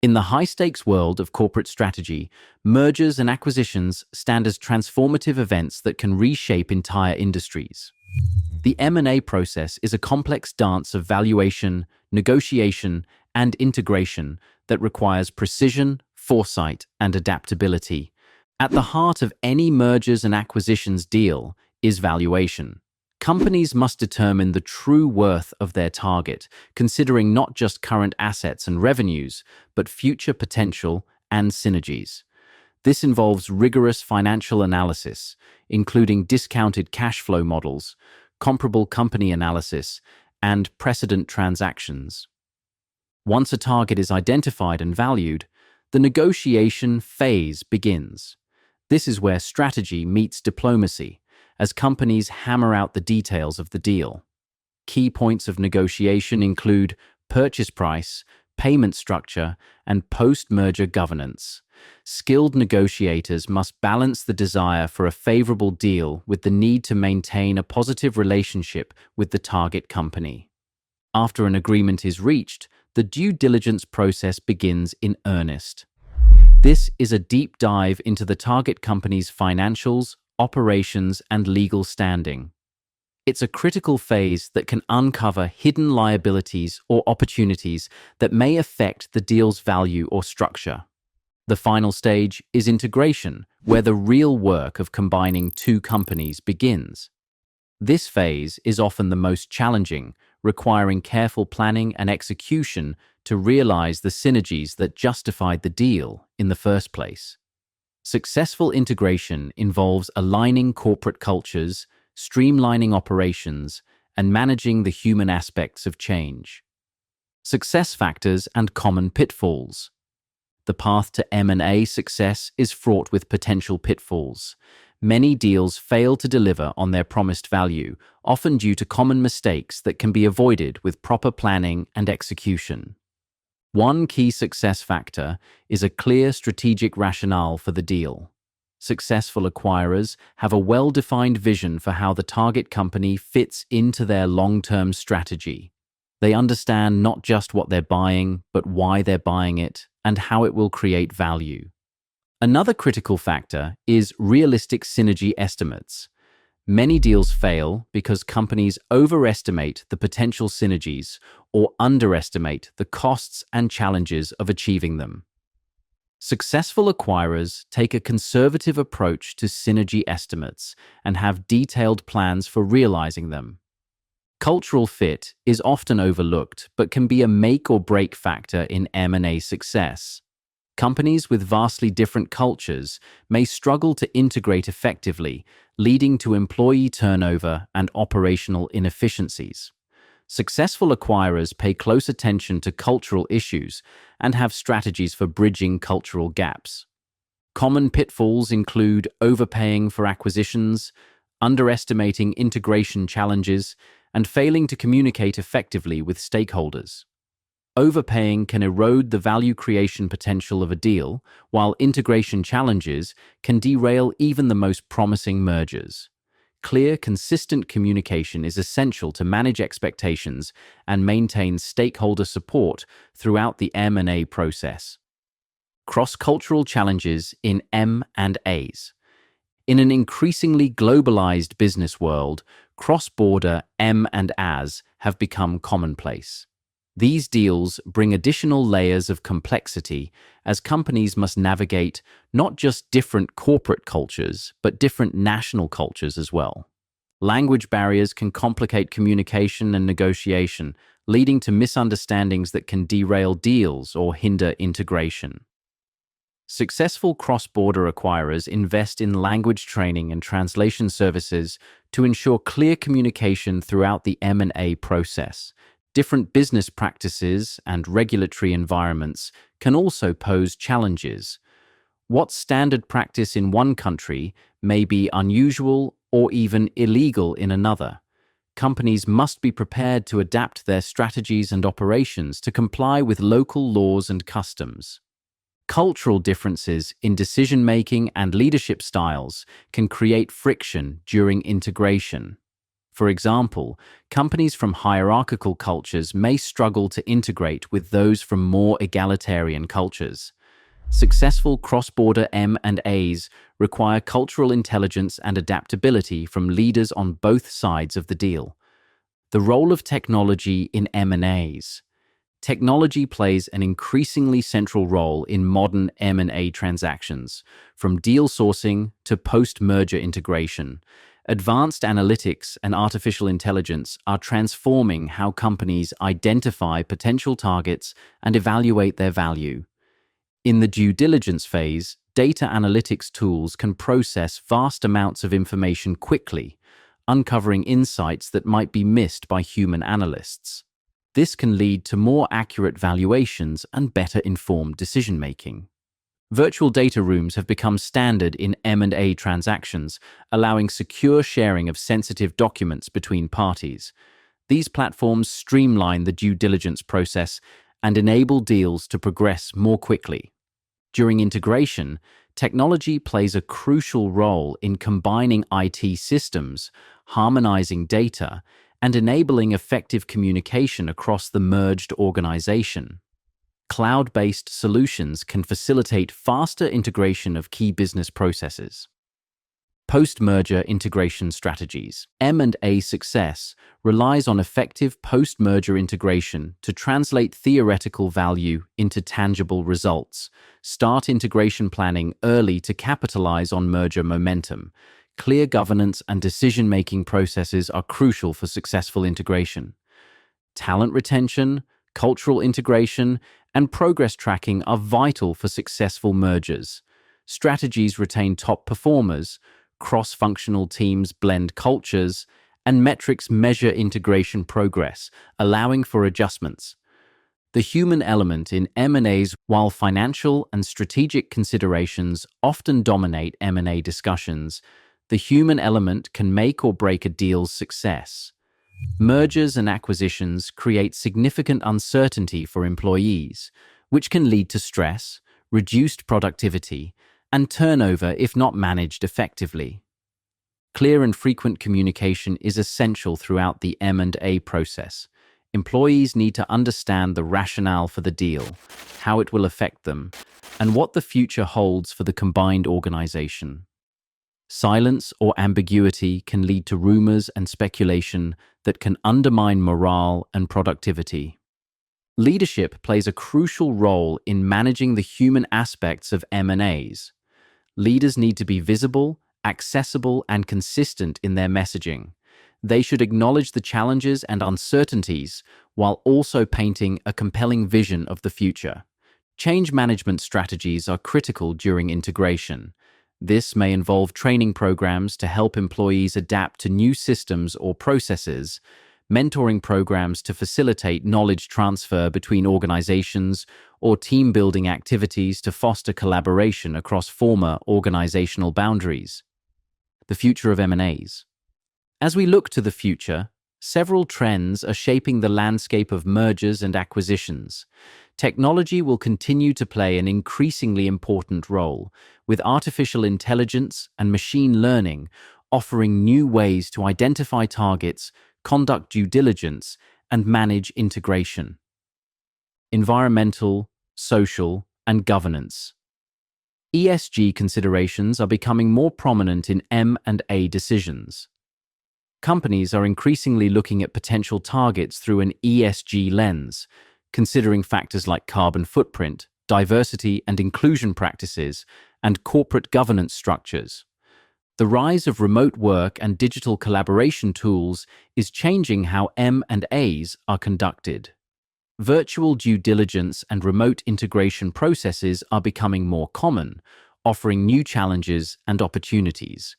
In the high-stakes world of corporate strategy, mergers and acquisitions stand as transformative events that can reshape entire industries. The M&A process is a complex dance of valuation, negotiation, and integration that requires precision, foresight, and adaptability. At the heart of any mergers and acquisitions deal is valuation. Companies must determine the true worth of their target, considering not just current assets and revenues, but future potential and synergies. This involves rigorous financial analysis, including discounted cash flow models, comparable company analysis, and precedent transactions. Once a target is identified and valued, the negotiation phase begins. This is where strategy meets diplomacy, as companies hammer out the details of the deal. Key points of negotiation include purchase price, payment structure, and post-merger governance. Skilled negotiators must balance the desire for a favorable deal with the need to maintain a positive relationship with the target company. After an agreement is reached, the due diligence process begins in earnest. This is a deep dive into the target company's financials, operations, and legal standing. It's a critical phase that can uncover hidden liabilities or opportunities that may affect the deal's value or structure. The final stage is integration, where the real work of combining two companies begins. This phase is often the most challenging, requiring careful planning and execution to realize the synergies that justified the deal in the first place. Successful integration involves aligning corporate cultures, streamlining operations, and managing the human aspects of change. Success factors and common pitfalls. The path to M&A success is fraught with potential pitfalls. Many deals fail to deliver on their promised value, often due to common mistakes that can be avoided with proper planning and execution. One key success factor is a clear strategic rationale for the deal. Successful acquirers have a well-defined vision for how the target company fits into their long-term strategy. They understand not just what they're buying, but why they're buying it and how it will create value. Another critical factor is realistic synergy estimates. Many deals fail because companies overestimate the potential synergies or underestimate the costs and challenges of achieving them. Successful acquirers take a conservative approach to synergy estimates and have detailed plans for realizing them. Cultural fit is often overlooked, but can be a make or break factor in M&A success. Companies with vastly different cultures may struggle to integrate effectively, leading to employee turnover and operational inefficiencies. Successful acquirers pay close attention to cultural issues and have strategies for bridging cultural gaps. Common pitfalls include overpaying for acquisitions, underestimating integration challenges, and failing to communicate effectively with stakeholders. Overpaying can erode the value creation potential of a deal, while integration challenges can derail even the most promising mergers. Clear, consistent communication is essential to manage expectations and maintain stakeholder support throughout the M&A process. Cross-cultural challenges in M&As. In an increasingly globalized business world, cross-border M&As have become commonplace. These deals bring additional layers of complexity as companies must navigate not just different corporate cultures, but different national cultures as well. Language barriers can complicate communication and negotiation, leading to misunderstandings that can derail deals or hinder integration. Successful cross-border acquirers invest in language training and translation services to ensure clear communication throughout the M&A process. Different business practices and regulatory environments can also pose challenges. What's standard practice in one country may be unusual or even illegal in another. Companies must be prepared to adapt their strategies and operations to comply with local laws and customs. Cultural differences in decision-making and leadership styles can create friction during integration. For example, companies from hierarchical cultures may struggle to integrate with those from more egalitarian cultures. Successful cross-border M&As require cultural intelligence and adaptability from leaders on both sides of the deal. The role of technology in M&As. Technology plays an increasingly central role in modern M&A transactions, from deal sourcing to post-merger integration. Advanced analytics and artificial intelligence are transforming how companies identify potential targets and evaluate their value. In the due diligence phase, data analytics tools can process vast amounts of information quickly, uncovering insights that might be missed by human analysts. This can lead to more accurate valuations and better informed decision-making. Virtual data rooms have become standard in M&A transactions, allowing secure sharing of sensitive documents between parties. These platforms streamline the due diligence process and enable deals to progress more quickly. During integration, technology plays a crucial role in combining IT systems, harmonizing data, and enabling effective communication across the merged organization. Cloud-based solutions can facilitate faster integration of key business processes. Post-merger integration strategies. M&A success relies on effective post-merger integration to translate theoretical value into tangible results. Start integration planning early to capitalize on merger momentum. Clear governance and decision-making processes are crucial for successful integration. Talent retention, cultural integration, and progress tracking are vital for successful mergers. Strategies retain top performers, cross-functional teams blend cultures, and metrics measure integration progress, allowing for adjustments. The human element in M&As. While financial and strategic considerations often dominate M&A discussions, the human element can make or break a deal's success. Mergers and acquisitions create significant uncertainty for employees, which can lead to stress, reduced productivity, and turnover if not managed effectively. Clear and frequent communication is essential throughout the M&A process. Employees need to understand the rationale for the deal, how it will affect them, and what the future holds for the combined organization. Silence or ambiguity can lead to rumors and speculation that can undermine morale and productivity. Leadership plays a crucial role in managing the human aspects of M&As. Leaders need to be visible, accessible, and consistent in their messaging. They should acknowledge the challenges and uncertainties while also painting a compelling vision of the future. Change management strategies are critical during integration. This may involve training programs to help employees adapt to new systems or processes, mentoring programs to facilitate knowledge transfer between organizations, or team-building activities to foster collaboration across former organizational boundaries. The future of M&As. As we look to the future, several trends are shaping the landscape of mergers and acquisitions. Technology will continue to play an increasingly important role, with artificial intelligence and machine learning offering new ways to identify targets, conduct due diligence, and manage integration. Environmental, social, and governance. ESG considerations are becoming more prominent in M&A decisions. Companies are increasingly looking at potential targets through an ESG lens, considering factors like carbon footprint, diversity and inclusion practices, and corporate governance structures. The rise of remote work and digital collaboration tools is changing how M&As are conducted. Virtual due diligence and remote integration processes are becoming more common, offering new challenges and opportunities.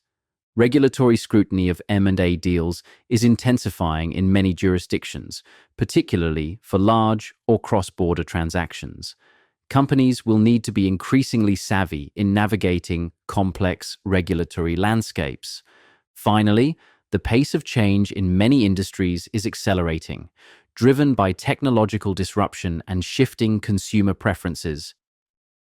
Regulatory scrutiny of M&A deals is intensifying in many jurisdictions, particularly for large or cross-border transactions. Companies will need to be increasingly savvy in navigating complex regulatory landscapes. Finally, the pace of change in many industries is accelerating, driven by technological disruption and shifting consumer preferences.